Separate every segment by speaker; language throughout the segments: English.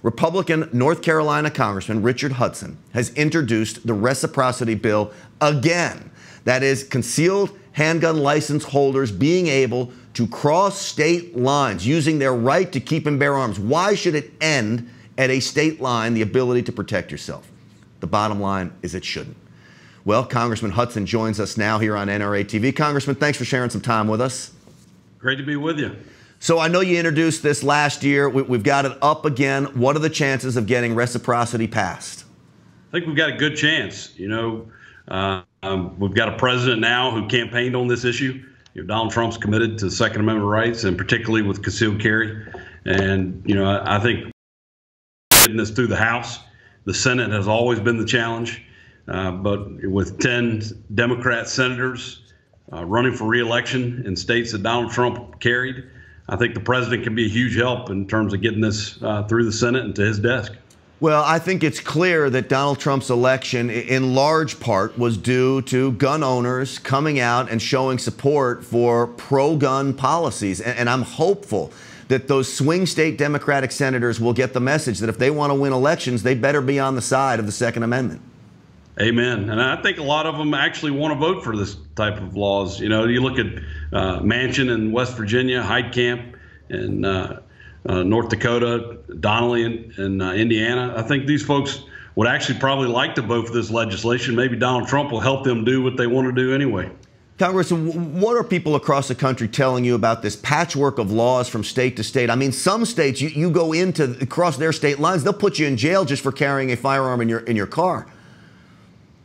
Speaker 1: Republican North Carolina Congressman Richard Hudson has introduced the Reciprocity Bill again. That is, concealed handgun license holders being able to cross state lines using their right to keep and bear arms. Why should it end at a state line, the ability to protect yourself? The bottom line is it shouldn't. Well, Congressman Hudson joins us now here on NRATV. Congressman, thanks for sharing some time with us.
Speaker 2: Great to be with you.
Speaker 1: So I know you introduced this last year. We've got it up again. What are the chances of getting reciprocity passed?
Speaker 2: I think we've got a good chance. You know, we've got a president now who campaigned on this issue. You know, Donald Trump's committed to Second Amendment rights, and particularly with concealed carry. And, you know, I think getting this through the House, the Senate has always been the challenge. But with 10 Democrat senators running for re-election in states that Donald Trump carried, I think the president can be a huge help in terms of getting this through the Senate and to his desk.
Speaker 1: Well, I think it's clear that Donald Trump's election, in large part, was due to gun owners coming out and showing support for pro-gun policies. And I'm hopeful that those swing state Democratic senators will get the message that if they want to win elections, they better be on the side of the Second Amendment.
Speaker 2: Amen. And I think a lot of them actually want to vote for this type of laws. You know, you look at Manchin in West Virginia, Heitkamp in North Dakota, Donnelly in Indiana. I think these folks would actually probably like to vote for this legislation. Maybe Donald Trump will help them do what they want to do anyway.
Speaker 1: Congressman, what are people across the country telling you about this patchwork of laws from state to state? I mean, some states, you go across their state lines, they'll put you in jail just for carrying a firearm in your car.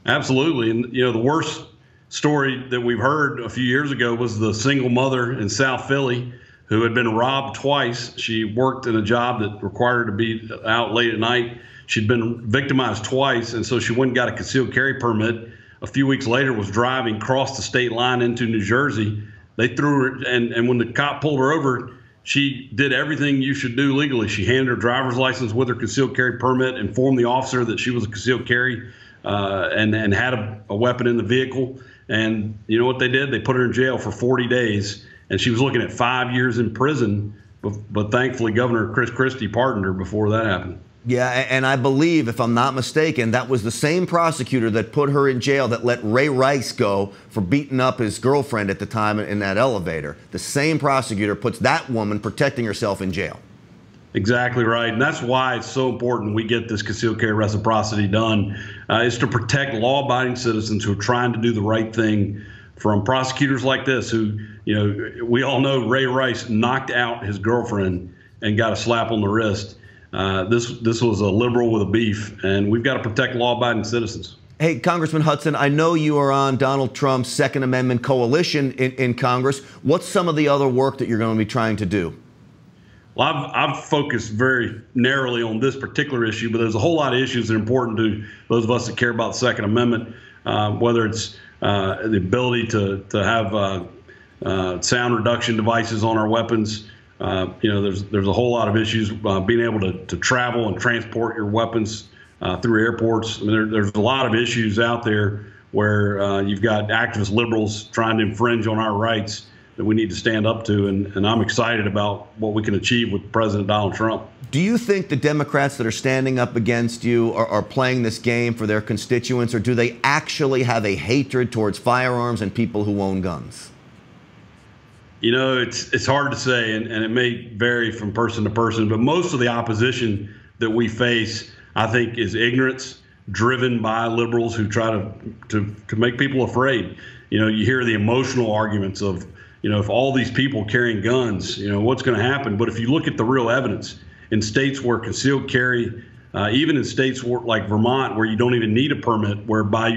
Speaker 2: Absolutely. And, you know, the worst story that we've heard a few years ago was the single mother in South Philly who had been robbed twice. She worked in a job that required her to be out late at night. She'd been victimized twice, and so she went and got a concealed carry permit. A few weeks later was driving across the state line into New Jersey. They threw her, and when the cop pulled her over, she did everything you should do legally. She handed her driver's license with her concealed carry permit, informed the officer that she was a concealed carry, and had a weapon in the vehicle. And you know what they did? They put her in jail for 40 days, and she was looking at 5 years in prison. But thankfully, Governor Chris Christie pardoned her before that happened.
Speaker 1: Yeah, and I believe, if I'm not mistaken, that was the same prosecutor that put her in jail that let Ray Rice go for beating up his girlfriend at the time in that elevator. The same prosecutor puts that woman protecting herself in jail. Exactly
Speaker 2: right. And that's why it's so important we get this concealed carry reciprocity done, is to protect law-abiding citizens who are trying to do the right thing from prosecutors like this who, you know, we all know Ray Rice knocked out his girlfriend and got a slap on the wrist. This was a liberal with a beef, and we've got to protect law-abiding citizens.
Speaker 1: Hey, Congressman Hudson, I know you are on Donald Trump's Second Amendment coalition in Congress. What's some of the other work that you're going to be trying to do?
Speaker 2: Well, I've focused very narrowly on this particular issue, but there's a whole lot of issues that are important to those of us that care about the Second Amendment, whether it's the ability to have sound reduction devices on our weapons. You know, there's a whole lot of issues being able to travel and transport your weapons through airports. I mean, there's a lot of issues out there where you've got activist liberals trying to infringe on our rights that we need to stand up to, and I'm excited about what we can achieve with President Donald Trump.
Speaker 1: Do you think the Democrats that are standing up against you are playing this game for their constituents, or do they actually have a hatred towards firearms and people who own guns?
Speaker 2: You know, it's hard to say, and it may vary from person to person, but most of the opposition that we face, I think, is ignorance driven by liberals who try to make people afraid. You know, you hear the emotional arguments of, you know, if all these people carrying guns, you know, what's going to happen? But if you look at the real evidence in states where concealed carry, even in states like Vermont, where you don't even need a permit, whereby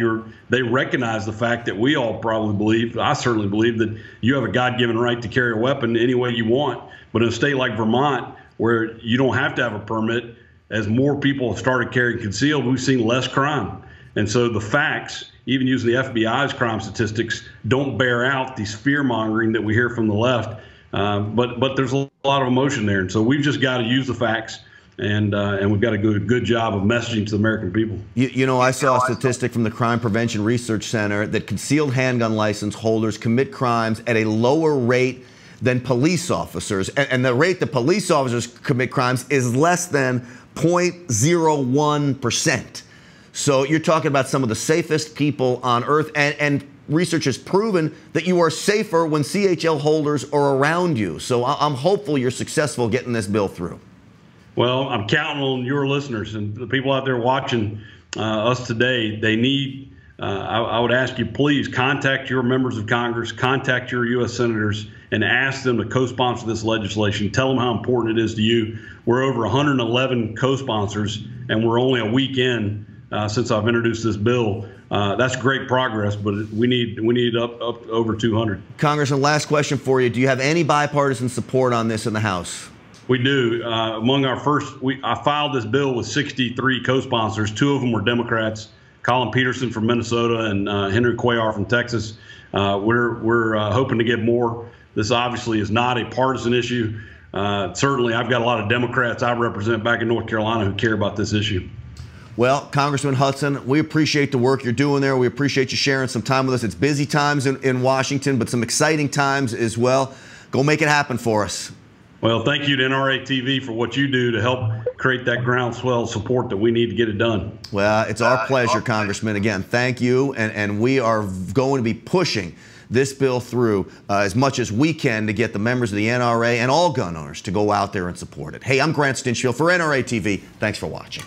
Speaker 2: they recognize the fact that we all probably believe, I certainly believe, that you have a God-given right to carry a weapon any way you want. But in a state like Vermont, where you don't have to have a permit, as more people have started carrying concealed, we've seen less crime. And so the facts, even using the FBI's crime statistics, don't bear out these fear-mongering that we hear from the left. But there's a lot of emotion there. And so we've just got to use the facts, and we've got to do a good job of messaging to the American people.
Speaker 1: You know, I saw a statistic from the Crime Prevention Research Center that concealed handgun license holders commit crimes at a lower rate than police officers. And the rate that police officers commit crimes is less than 0.01%. So you're talking about some of the safest people on earth, and research has proven that you are safer when CHL holders are around you. So I'm hopeful you're successful getting this bill through.
Speaker 2: Well, I'm counting on your listeners and the people out there watching us today. They need, I would ask you, please contact your members of Congress, contact your U.S. senators, and ask them to co-sponsor this legislation. Tell them how important it is to you. We're over 111 co-sponsors, and we're only a week in since I've introduced this bill. That's great progress, but we need up over 200.
Speaker 1: Congressman, last question for you. Do you have any bipartisan support on this in the House?
Speaker 2: We do. Among our I filed this bill with 63 co-sponsors. 2 of them were Democrats, Colin Peterson from Minnesota and Henry Cuellar from Texas. We're hoping to get more. This obviously is not a partisan issue. Certainly, I've got a lot of Democrats I represent back in North Carolina who care about this issue.
Speaker 1: Well, Congressman Hudson, we appreciate the work you're doing there. We appreciate you sharing some time with us. It's busy times in Washington, but some exciting times as well. Go make it happen for us.
Speaker 2: Well, thank you to NRATV for what you do to help create that groundswell support that we need to get it done.
Speaker 1: Well, it's our pleasure, Congressman. Again, thank you, and we are going to be pushing this bill through as much as we can to get the members of the NRA and all gun owners to go out there and support it. Hey, I'm Grant Stinchfield for NRATV. Thanks for watching.